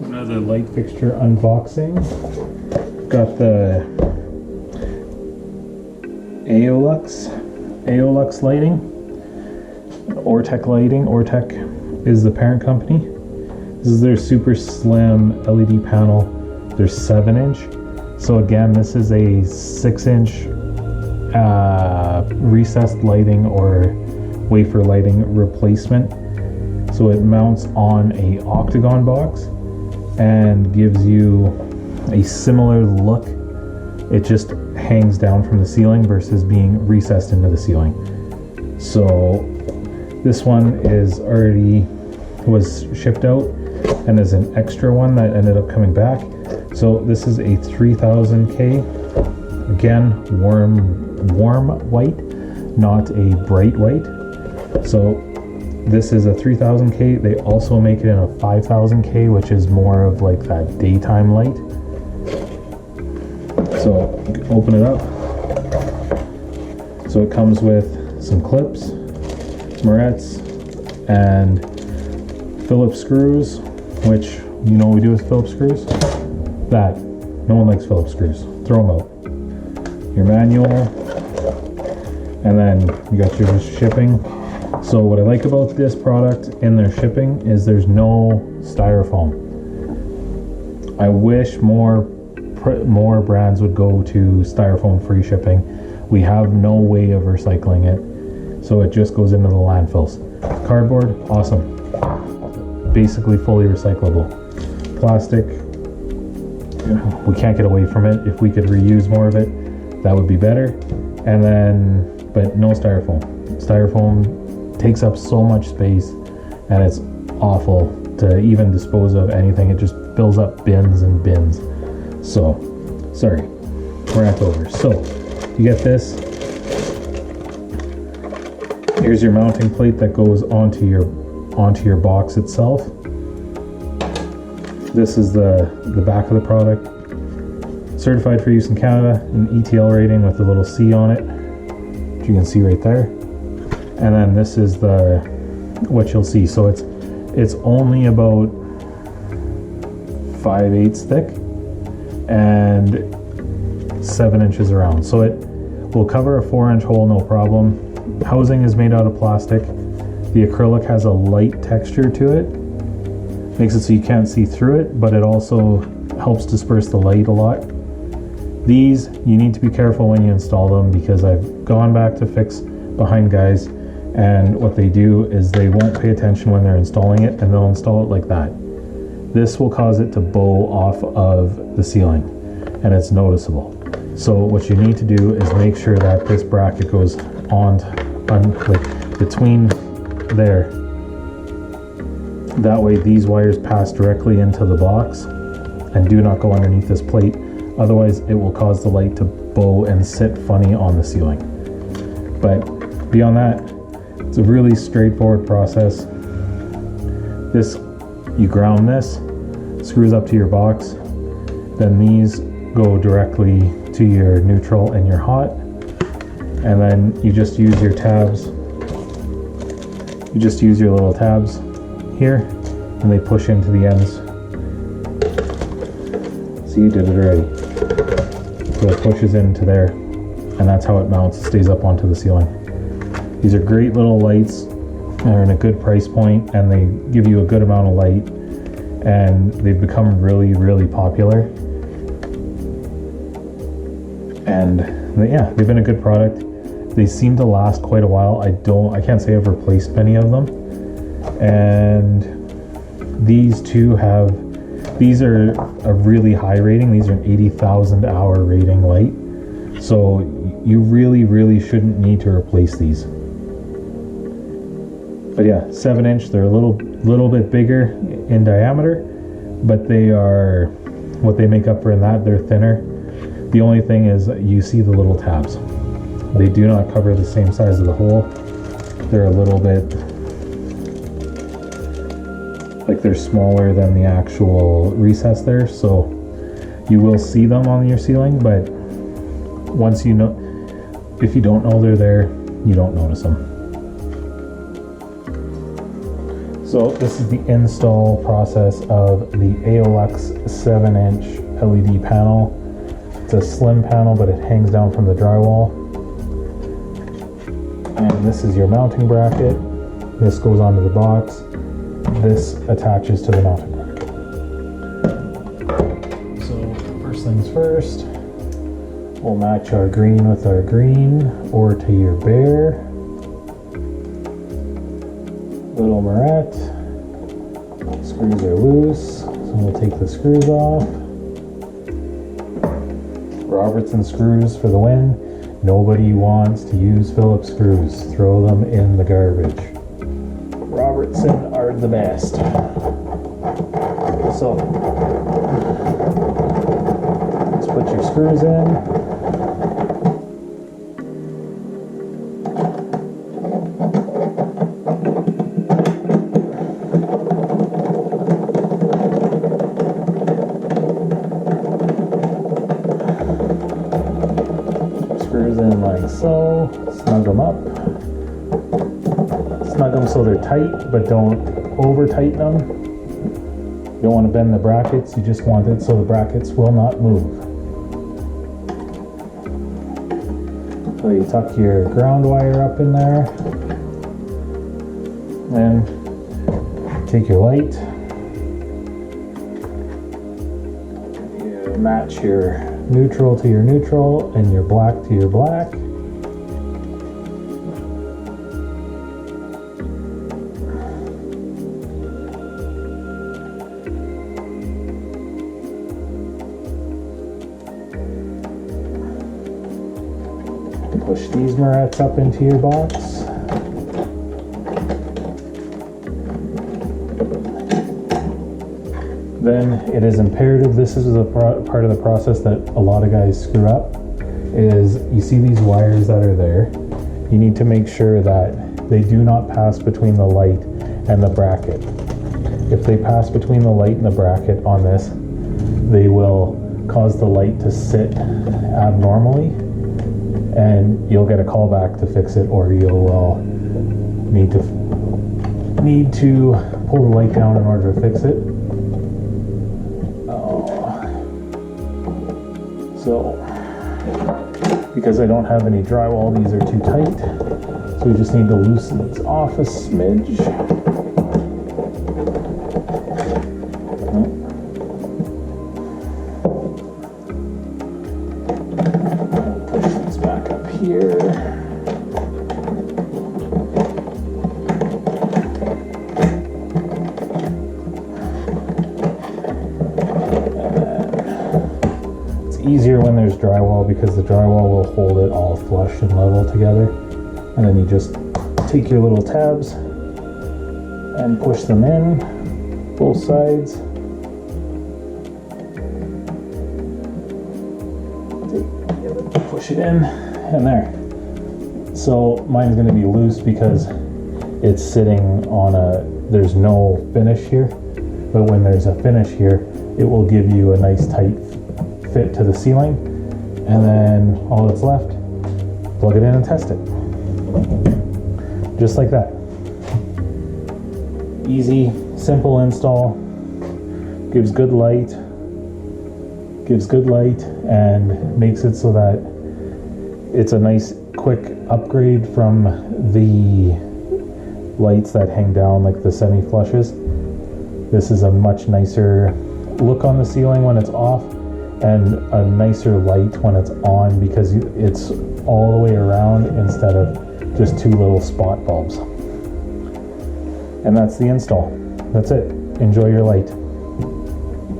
Another light fixture unboxing. Got the Aolux lighting, Ortech lighting. Ortech is the parent company. This is their super slim LED panel. They're 7-inch. So again, this is a 6-inch recessed lighting or wafer lighting replacement. So it mounts on a octagon box and gives you a similar look. It just hangs down from the ceiling versus being recessed into the ceiling. So this one was shipped out and is an extra one that ended up coming back. So this is a 3000K, again warm white, not a bright white. So this is a 3000K. They also make it in a 5000K, which is more of like that daytime light. So open it up. So it comes with some clips, morettes, and Phillips screws, which you know what we do with Phillips screws? That. No one likes Phillips screws. Throw them out. Your manual, and then you got your shipping. So what I like about this product in their shipping is there's no styrofoam. I wish more brands would go to styrofoam free shipping. We have no way of recycling it, so it just goes into the landfills. Cardboard, awesome. Basically fully recyclable. Plastic, we can't get away from it. If we could reuse more of it, that would be better. And then, but no styrofoam. Styrofoam takes up so much space and it's awful to even dispose of anything. It just fills up bins and bins. So, sorry, rant over. So, you get this. Here's your mounting plate that goes onto your box itself. This is the back of the product. Certified for use in Canada, an ETL rating with a little C on it, which you can see right there. And then this is what you'll see. So it's only about 5/8 thick and 7 inches around. So it will cover a 4-inch hole, no problem. Housing is made out of plastic. The acrylic has a light texture to it. Makes it so you can't see through it, but it also helps disperse the light a lot. These, you need to be careful when you install them, because I've gone back to fix behind guys, and what they do is they won't pay attention when they're installing it, and they'll install it like that. This will cause it to bow off of the ceiling, and it's noticeable. So what you need to do is make sure that this bracket goes on like between there. That way these wires pass directly into the box and do not go underneath this plate. Otherwise it will cause the light to bow and sit funny on the ceiling. But beyond that, it's a really straightforward process. This, you ground this, screws up to your box, then these go directly to your neutral and your hot, and then you just use your tabs. You just use your little tabs here, and they push into the ends. See, you did it already. So it pushes into there, and that's how it mounts. It stays up onto the ceiling. These are great little lights. They're in a good price point, and they give you a good amount of light, and they've become really, really popular. And yeah, they've been a good product. They seem to last quite a while. I can't say I've replaced many of them. And these two these are a really high rating. These are an 80,000 hour rating light. So you really, really shouldn't need to replace these. But yeah, 7-inch, they're a little bit bigger in diameter, but they are, what they make up for in that, they're thinner. The only thing is you see the little tabs. They do not cover the same size of the hole. They're a little bit, like they're smaller than the actual recess there, so you will see them on your ceiling, but once you know, if you don't know they're there, you don't notice them. So So this is the install process of the AOLux 7-inch LED panel. It's a slim panel, but it hangs down from the drywall. And this is your mounting bracket. This goes onto the box. This attaches to the mounting bracket. So first things first, we'll match our green with our green or to your bare. Little Moret. Screws are loose, so we'll take the screws off. Robertson screws for the win. Nobody wants to use Phillips screws. Throw them in the garbage. Robertson are the best. So, let's put your screws in. Screws in like so. Snug them up. Snug them so they're tight, but don't over tighten them. You don't want to bend the brackets, you just want it so the brackets will not move. So you tuck your ground wire up in there. Then take your light. You match your neutral to your neutral and your black to your black. Push these Morets up into your box. Then it is imperative, this is the part of the process that a lot of guys screw up, is you see these wires that are there. You need to make sure that they do not pass between the light and the bracket. If they pass between the light and the bracket on this, they will cause the light to sit abnormally, and you'll get a call back to fix it, or you'll need to pull the light down in order to fix it. So, because I don't have any drywall, these are too tight, so we just need to loosen these off a smidge. Push these back up here. Easier when there's drywall because the drywall will hold it all flush and level together. And then you just take your little tabs and push them in, both sides. Push it in, and there. So mine's going to be loose because it's sitting on there's no finish here. But when there's a finish here, it will give you a nice tight fit to the ceiling, and then all that's left, plug it in and test it. Just like that. Easy, simple install, gives good light, and makes it so that it's a nice quick upgrade from the lights that hang down like the semi-flushes. This is a much nicer look on the ceiling when it's off, and a nicer light when it's on because it's all the way around instead of just two little spot bulbs. And that's the install. That's it. Enjoy your light.